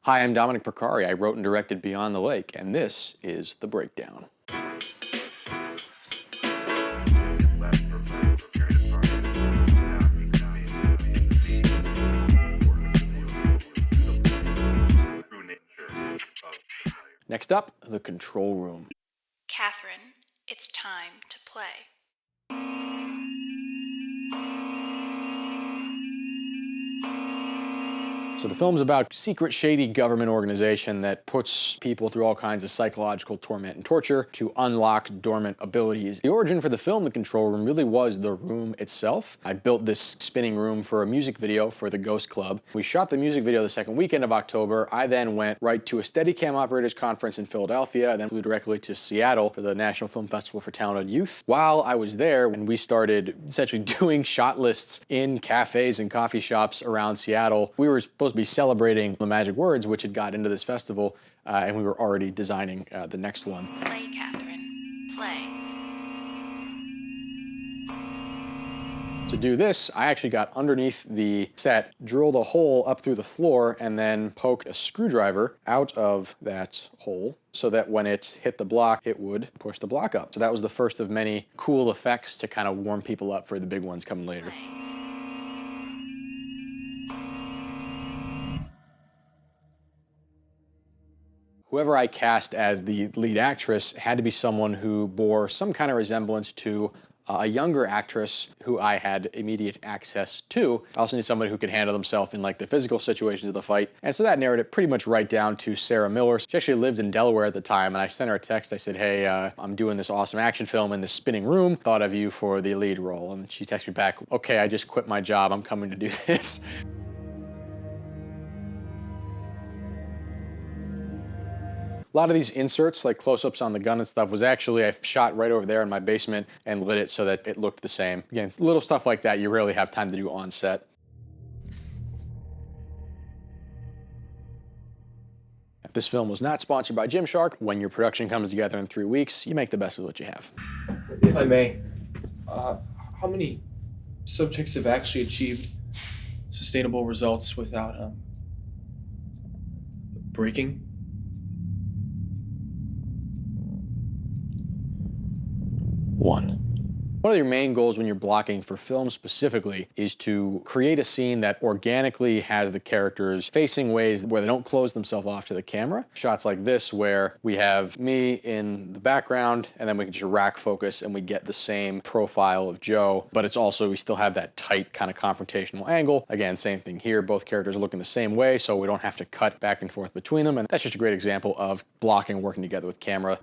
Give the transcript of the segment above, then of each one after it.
Hi, I'm Dominic Percari. I wrote and directed Beyond the Lake, and this is The Breakdown. Next up, the control room. Catherine, it's time to play. So the film's about a secret, shady government organization that puts people through all kinds of psychological torment and torture to unlock dormant abilities. The origin for the film, The Control Room, really was the room itself. I built this spinning room for a music video for the Ghost Club. We shot the music video the second weekend of October. I then went right to a Steadicam Operators Conference in Philadelphia, then flew directly to Seattle for the National Film Festival for Talented Youth. While I was there, when we started essentially doing shot lists in cafes and coffee shops around Seattle, we were supposed to be celebrating the Magic Words, which had got into this festival, and we were already designing the next one. Play, Catherine. Play. To do this, I actually got underneath the set, drilled a hole up through the floor, and then poked a screwdriver out of that hole so that when it hit the block, it would push the block up. So that was the first of many cool effects to kind of warm people up for the big ones coming later. Play. Whoever I cast as the lead actress had to be someone who bore some kind of resemblance to a younger actress who I had immediate access to. I also need somebody who could handle themselves in like the physical situations of the fight. And so that narrowed it pretty much right down to Sarah Miller. She actually lived in Delaware at the time, and I sent her a text. I said, hey, I'm doing this awesome action film in this spinning room. Thought of you for the lead role. And she texted me back, okay, I just quit my job. I'm coming to do this. A lot of these inserts, like close-ups on the gun and stuff, was actually I shot right over there in my basement and lit it so that it looked the same. Again, it's little stuff like that you rarely have time to do on set. If this film was not sponsored by Gymshark, when your production comes together in 3 weeks, you make the best of what you have. If I may, how many subjects have actually achieved sustainable results without breaking? One of your main goals when you're blocking for film specifically is to create a scene that organically has the characters facing ways where they don't close themselves off to the camera. Shots like this where we have me in the background and then we can just rack focus and we get the same profile of Joe, but it's also, we still have that tight kind of confrontational angle. Again, same thing here, both characters are looking the same way, so we don't have to cut back and forth between them, and that's just a great example of blocking working together with camera.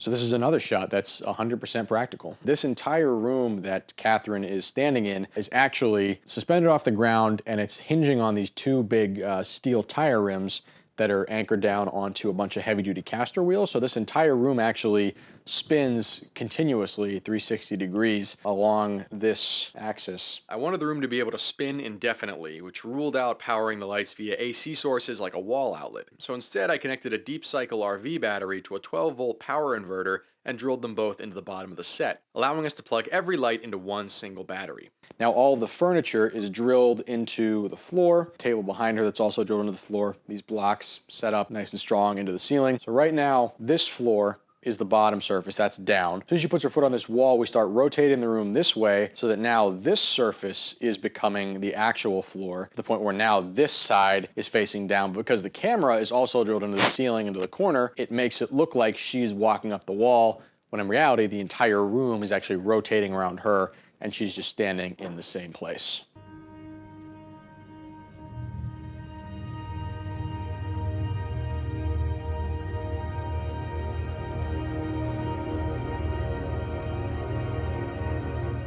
So this is another shot that's 100% practical. This entire room that Catherine is standing in is actually suspended off the ground, and it's hinging on these two big steel tire rims that are anchored down onto a bunch of heavy-duty caster wheels. So this entire room actually spins continuously 360 degrees along this axis. I wanted the room to be able to spin indefinitely, which ruled out powering the lights via AC sources like a wall outlet. So instead I connected a Deep Cycle RV battery to a 12-volt power inverter and drilled them both into the bottom of the set, allowing us to plug every light into one single battery. Now all the furniture is drilled into the floor, table behind her that's also drilled into the floor, these blocks set up nice and strong into the ceiling. So right now, this floor is the bottom surface, that's down. As soon as she puts her foot on this wall, we start rotating the room this way so that now this surface is becoming the actual floor, to the point where now this side is facing down. Because the camera is also drilled into the ceiling, into the corner, it makes it look like she's walking up the wall, when in reality, the entire room is actually rotating around her and she's just standing in the same place.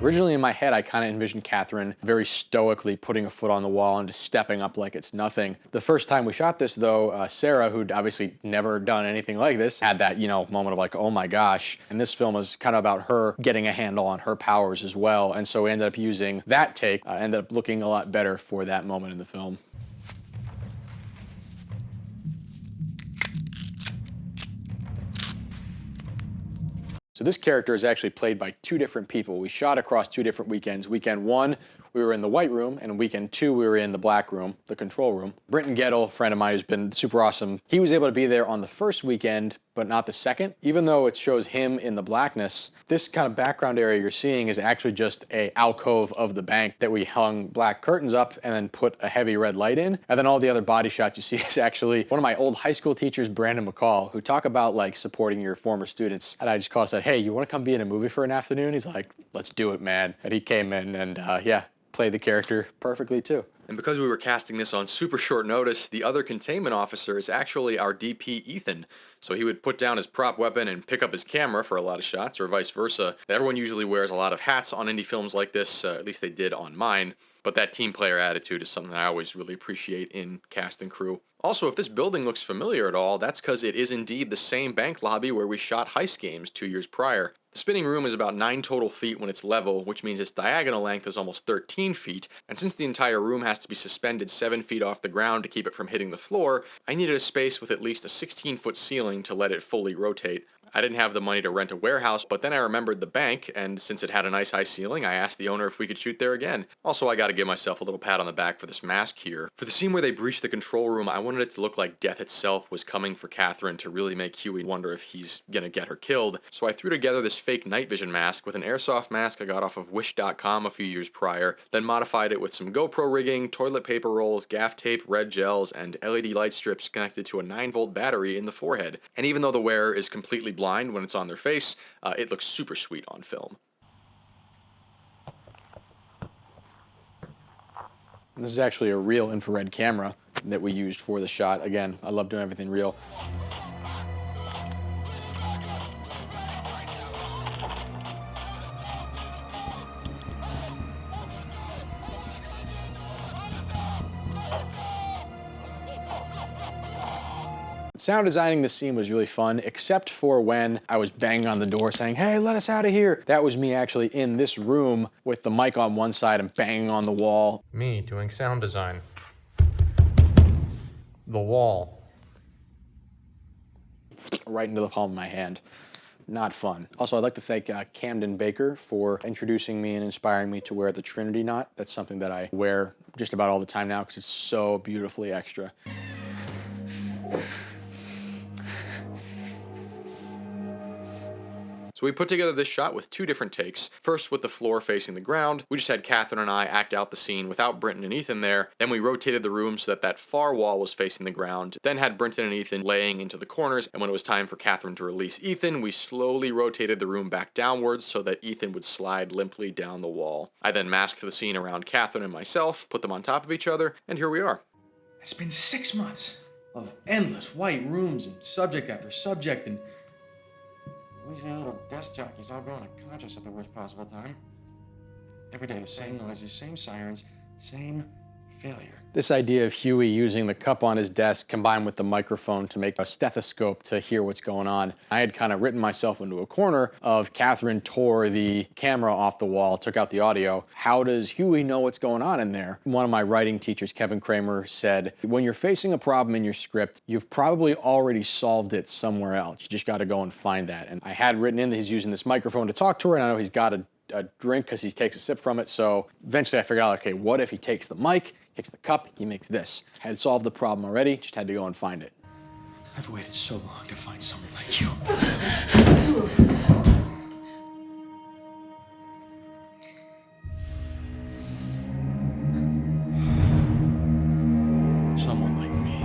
Originally in my head, I kind of envisioned Catherine very stoically putting a foot on the wall and just stepping up like it's nothing. The first time we shot this though, Sarah, who'd obviously never done anything like this, had that, moment of like, oh my gosh. And this film is kind of about her getting a handle on her powers as well. And so we ended up using that take, ended up looking a lot better for that moment in the film. So this character is actually played by two different people. We shot across two different weekends. Weekend one, we were in the white room, and weekend two, we were in the black room, the control room. Brenton Gettle, a friend of mine who's been super awesome, he was able to be there on the first weekend, but not the second. Even though it shows him in the blackness, this kind of background area you're seeing is actually just a alcove of the bank that we hung black curtains up and then put a heavy red light in. And then all the other body shots you see is actually one of my old high school teachers, Brandon McCall, who talk about like supporting your former students. And I just called and said, hey, you want to come be in a movie for an afternoon? He's like, let's do it, man. And he came in and yeah, played the character perfectly too. And because we were casting this on super short notice, the other containment officer is actually our DP, Ethan. So he would put down his prop weapon and pick up his camera for a lot of shots, or vice versa. Everyone usually wears a lot of hats on indie films like this, at least they did on mine. But that team player attitude is something I always really appreciate in cast and crew. Also, if this building looks familiar at all, that's because it is indeed the same bank lobby where we shot Heist Games 2 years prior. The spinning room is about 9 total feet when it's level, which means its diagonal length is almost 13 feet, and since the entire room has to be suspended 7 feet off the ground to keep it from hitting the floor, I needed a space with at least a 16-foot ceiling to let it fully rotate. I didn't have the money to rent a warehouse, but then I remembered the bank, and since it had a nice high ceiling, I asked the owner if we could shoot there again. Also, I gotta give myself a little pat on the back for this mask here. For the scene where they breached the control room, I wanted it to look like death itself was coming for Catherine to really make Huey wonder if he's gonna get her killed. So I threw together this fake night vision mask with an airsoft mask I got off of Wish.com a few years prior, then modified it with some GoPro rigging, toilet paper rolls, gaff tape, red gels, and LED light strips connected to a 9-volt battery in the forehead. And even though the wearer is completely blind when it's on their face, it looks super sweet on film. This is actually a real infrared camera that we used for the shot. Again, I love doing everything real. Sound designing this scene was really fun, except for when I was banging on the door saying, hey, let us out of here. That was me actually in this room with the mic on one side and banging on the wall. Me doing sound design. The wall. Right into the palm of my hand. Not fun. Also, I'd like to thank Camden Baker for introducing me and inspiring me to wear the Trinity knot. That's something that I wear just about all the time now because it's so beautifully extra. So we put together this shot with 2 different takes. First with the floor facing the ground. We just had Catherine and I act out the scene without Brenton and Ethan there. Then we rotated the room so that that far wall was facing the ground. Then had Brenton and Ethan laying into the corners. And when it was time for Catherine to release Ethan, we slowly rotated the room back downwards so that Ethan would slide limply down the wall. I then masked the scene around Catherine and myself, put them on top of each other, and here we are. It's been 6 months of endless white rooms and subject after subject, and We see little desk jockeys all going unconscious at the worst possible time. Every day the same noises, same sirens, same failure. This idea of Huey using the cup on his desk combined with the microphone to make a stethoscope to hear what's going on. I had kind of written myself into a corner of Catherine tore the camera off the wall, took out the audio. How does Huey know what's going on in there? One of my writing teachers, Kevin Kramer, said, when you're facing a problem in your script, you've probably already solved it somewhere else. You just got to go and find that. And I had written in that he's using this microphone to talk to her, and I know he's got a drink because he takes a sip from it. So eventually I figured out, okay, what if he takes the mic, takes the cup, he makes this. Had solved the problem already, just had to go and find it. I've waited so long to find someone like you. Someone like me.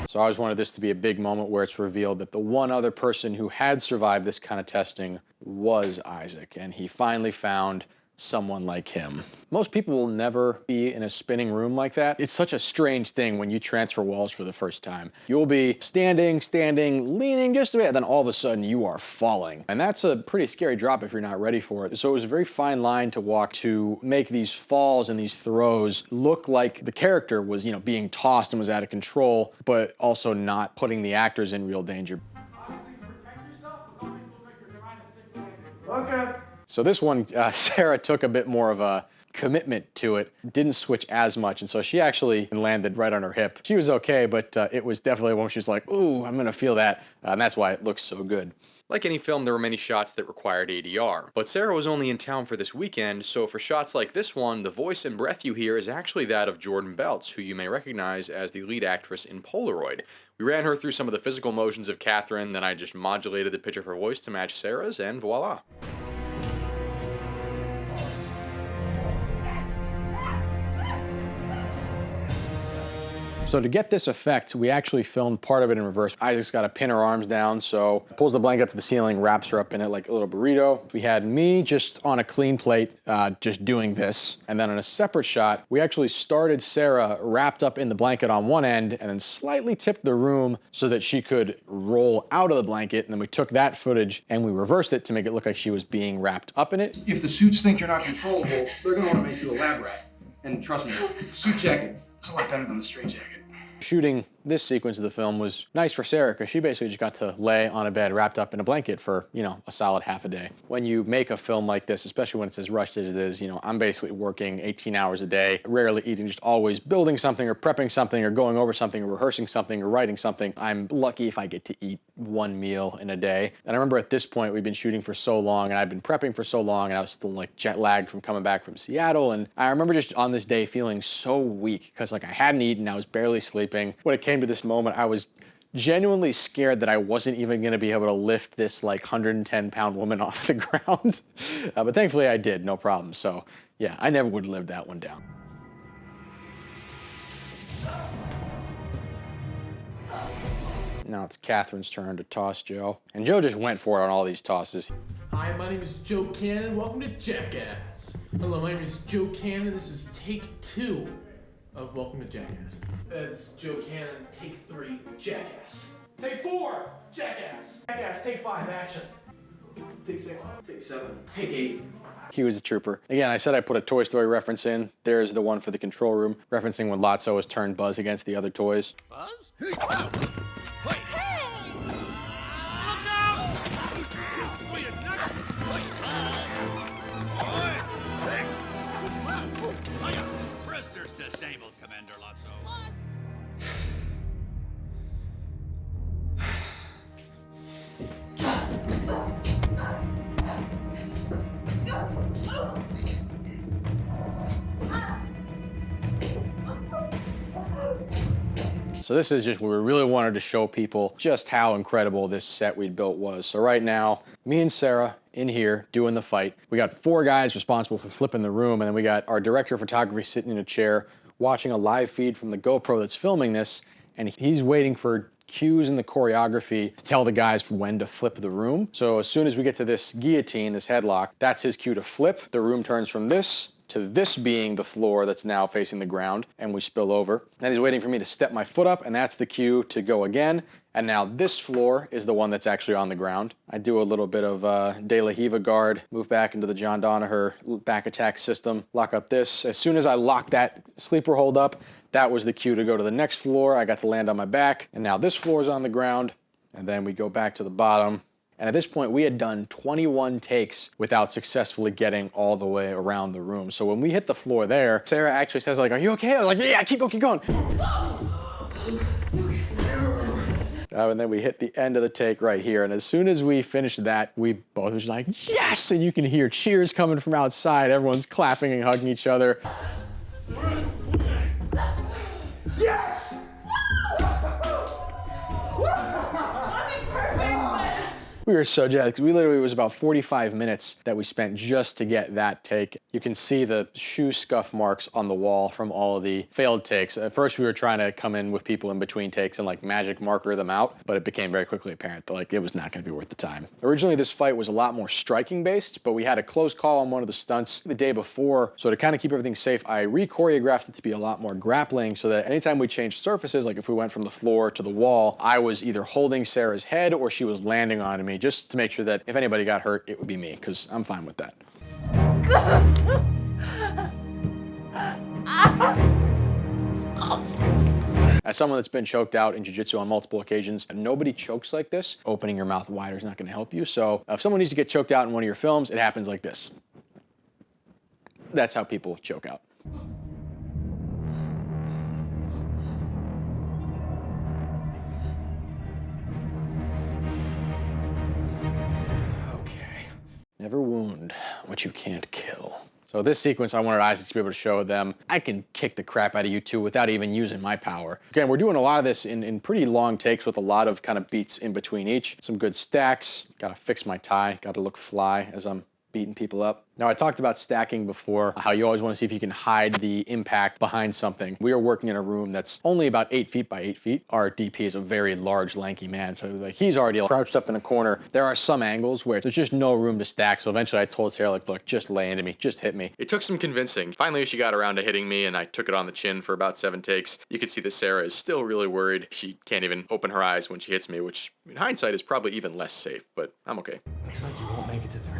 So I always wanted this to be a big moment where it's revealed that the one other person who had survived this kind of testing was Isaac, and he finally found someone like him. Most people will never be in a spinning room like that. It's such a strange thing when you transfer walls for the first time. You'll be standing, leaning just a bit, and then all of a sudden you are falling. And that's a pretty scary drop if you're not ready for it. So it was a very fine line to walk to make these falls and these throws look like the character was, you know, being tossed and was out of control, but also not putting the actors in real danger. Obviously, protect yourself without making it look like you're trying to stick the landing. Okay. So this one, Sarah took a bit more of a commitment to it didn't switch as much, and so she actually landed right on her hip. She was okay, but it was definitely one she was like, ooh, I'm gonna feel that, and that's why it looks so good. Like any film, there were many shots that required ADR, but Sarah was only in town for this weekend, so for shots like this one, the voice and breath you hear is actually that of Jordan Belts, who you may recognize as the lead actress in Polaroid. We ran her through some of the physical motions of Catherine, then I just modulated the pitch of her voice to match Sarah's, and voila. So to get this effect, we actually filmed part of it in reverse. Isaac's got to pin her arms down, so pulls the blanket up to the ceiling, wraps her up in it like a little burrito. We had me just on a clean plate, just doing this. And then on a separate shot, we actually started Sarah wrapped up in the blanket on one end and then slightly tipped the room so that she could roll out of the blanket. And then we took that footage and we reversed it to make it look like she was being wrapped up in it. If the suits think you're not controllable, they're gonna want to make you a lab rat. And trust me, suit jacket, it's a lot better than the straight jacket. Shooting this sequence of the film was nice for Sarah because she basically just got to lay on a bed wrapped up in a blanket for, you know, a solid half a day. When you make a film like this, especially when it's as rushed as it is, you know, I'm basically working 18 hours a day, rarely eating, just always building something or prepping something or going over something or rehearsing something or writing something. I'm lucky if I get to eat one meal in a day. And I remember at this point, we've been shooting for so long and I've been prepping for so long and I was still like jet lagged from coming back from Seattle. And I remember just on this day feeling so weak because like I hadn't eaten, I was barely sleeping. When it came to this moment, I was genuinely scared that I wasn't even gonna be able to lift this like 110-pound woman off the ground. But thankfully I did, no problem. So yeah, I never would live that one down. Now it's Catherine's turn to toss Joe. And Joe just went for it on all these tosses. Hi, my name is Joe Cannon. Welcome to Jackass. Hello, my name is Joe Cannon. This is take 2 of Welcome to Jackass. It's Joe Cannon, take 3, Jackass. Take 4, Jackass. Jackass, take 5, action. Take 6, take 7, take 8. He was a trooper. Again, I said I put a Toy Story reference in. There's the one for the control room, referencing when Lotso has turned Buzz against the other toys. Buzz? Hey! Hey! Look out! Will you nuts? I am prisoners disabled, Commander Lotso. So this is just where we really wanted to show people just how incredible this set we'd built was. So right now, me and Sarah in here doing the fight. We got 4 guys responsible for flipping the room, and then we got our director of photography sitting in a chair watching a live feed from the GoPro that's filming this, and he's waiting for cues in the choreography to tell the guys when to flip the room. So as soon as we get to this guillotine, this headlock, that's his cue to flip. The room turns from this to this being the floor that's now facing the ground, and we spill over. Then he's waiting for me to step my foot up, and that's the cue to go again. And now this floor is the one that's actually on the ground. I do a little bit of De La Hiva guard, move back into the John Danaher back attack system, lock up this. As soon as I lock that sleeper hold up, that was the cue to go to the next floor. I got to land on my back, and now this floor is on the ground, and then we go back to the bottom. And at this point, we had done 21 takes without successfully getting all the way around the room. So when we hit the floor there, Sarah actually says like, "Are you okay?" I was like, "Yeah, keep going, keep going." And then we hit the end of the take right here. And as soon as we finished that, we both was like, "Yes!" And you can hear cheers coming from outside. Everyone's clapping and hugging each other. Yes! We were so jazzed because it was about 45 minutes that we spent just to get that take. You can see the shoe scuff marks on the wall from all of the failed takes. At first we were trying to come in with people in between takes and like magic marker them out, but it became very quickly apparent that like it was not going to be worth the time. Originally this fight was a lot more striking based, but we had a close call on one of the stunts the day before, so to kind of keep everything safe, I re-choreographed it to be a lot more grappling so that anytime we changed surfaces, like if we went from the floor to the wall, I was either holding Sarah's head or she was landing on me, just to make sure that if anybody got hurt, it would be me, because I'm fine with that. As someone that's been choked out in jiu-jitsu on multiple occasions, nobody chokes like this. Opening your mouth wider is not going to help you. So if someone needs to get choked out in one of your films, it happens like this. that's how people choke out. Okay. Never wound what you can't kill. So this sequence, I wanted Isaac to be able to show them, I can kick the crap out of you two without even using my power. Again, we're doing a lot of this in pretty long takes with a lot of kind of beats in between each. Some good stacks. Gotta fix my tie. Gotta look fly as I'm beating people up. Now, I talked about stacking before, how you always want to see if you can hide the impact behind something. We are working in a room that's only about 8 feet by 8 feet. Our DP is a very large, lanky man, so like he's already crouched up in a corner. There are some angles where there's just no room to stack, so eventually I told Sarah, like, look, just lay into me, just hit me. It took some convincing. Finally, she got around to hitting me, and I took it on the chin for about 7 takes. You can see that Sarah is still really worried. She can't even open her eyes when she hits me, which in hindsight is probably even less safe, but I'm okay. Looks like you won't make it to 3.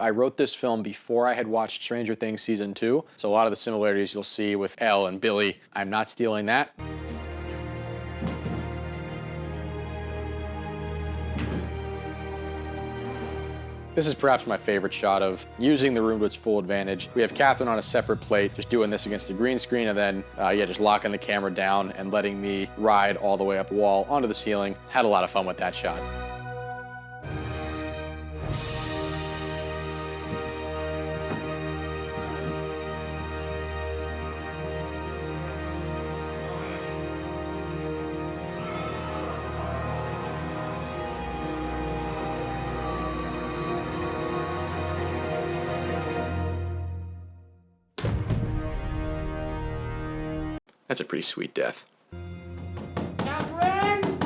I wrote this film before I had watched Stranger Things Season 2, so a lot of the similarities you'll see with Elle and Billy, I'm not stealing that. This is perhaps my favorite shot of using the room to its full advantage. We have Catherine on a separate plate, just doing this against the green screen, and then, just locking the camera down and letting me ride all the way up the wall onto the ceiling. Had a lot of fun with that shot. That's a pretty sweet death. Catherine!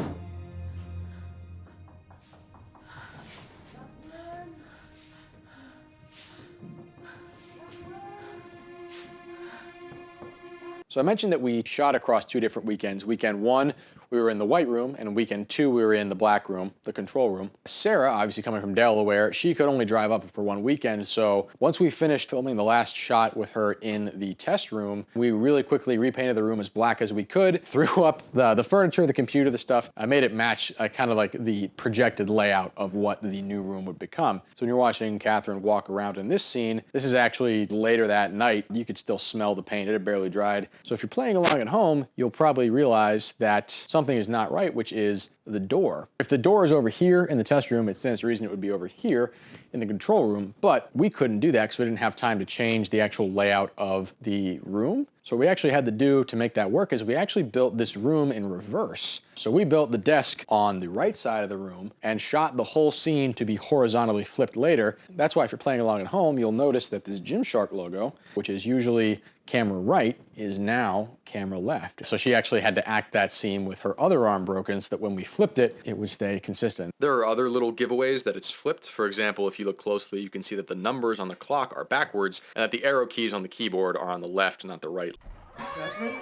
So I mentioned that we shot across 2 different weekends. Weekend 1, we were in the white room, and weekend 2, we were in the black room, the control room. Sarah, obviously coming from Delaware, she could only drive up for 1 weekend, so once we finished filming the last shot with her in the test room, we really quickly repainted the room as black as we could, threw up the furniture, the computer, the stuff. I made it match kind of like the projected layout of what the new room would become. So when you're watching Catherine walk around in this scene, this is actually later that night. You could still smell the paint. It had barely dried. So if you're playing along at home, you'll probably realize that something is not right, which is the door. If the door is over here in the test room, it stands to reason it would be over here in the control room, but we couldn't do that because we didn't have time to change the actual layout of the room. So what we actually had to do to make that work is we actually built this room in reverse. So we built the desk on the right side of the room and shot the whole scene to be horizontally flipped later. That's why if you're playing along at home, you'll notice that this Gymshark logo, which is usually camera right, is now camera left. So she actually had to act that scene with her other arm broken so that when we flipped it, it would stay consistent. There are other little giveaways that it's flipped. For example, if you look closely, you can see that the numbers on the clock are backwards and that the arrow keys on the keyboard are on the left, not the right. Catherine?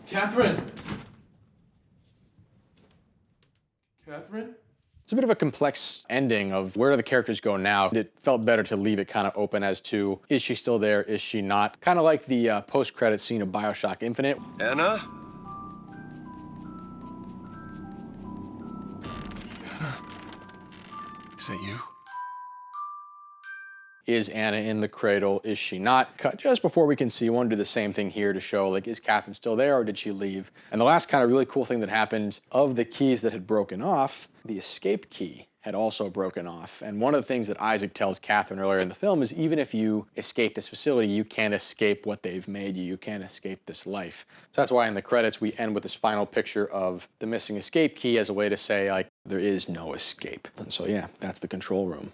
Catherine? Catherine? It's a bit of a complex ending of where do the characters go now. It felt better to leave it kind of open as to, is she still there, is she not? Kind of like the post-credit scene of BioShock Infinite. Anna? Is that you? Is Anna in the cradle? Is she not? Cut just before we can see. You want to do the same thing here to show, like, is Catherine still there or did she leave? And the last kind of really cool thing that happened, of the keys that had broken off, the escape key had also broken off. And one of the things that Isaac tells Catherine earlier in the film is even if you escape this facility, you can't escape what they've made you. You can't escape this life. So that's why in the credits we end with this final picture of the missing escape key as a way to say, like, there is no escape. And so yeah, that's the control room.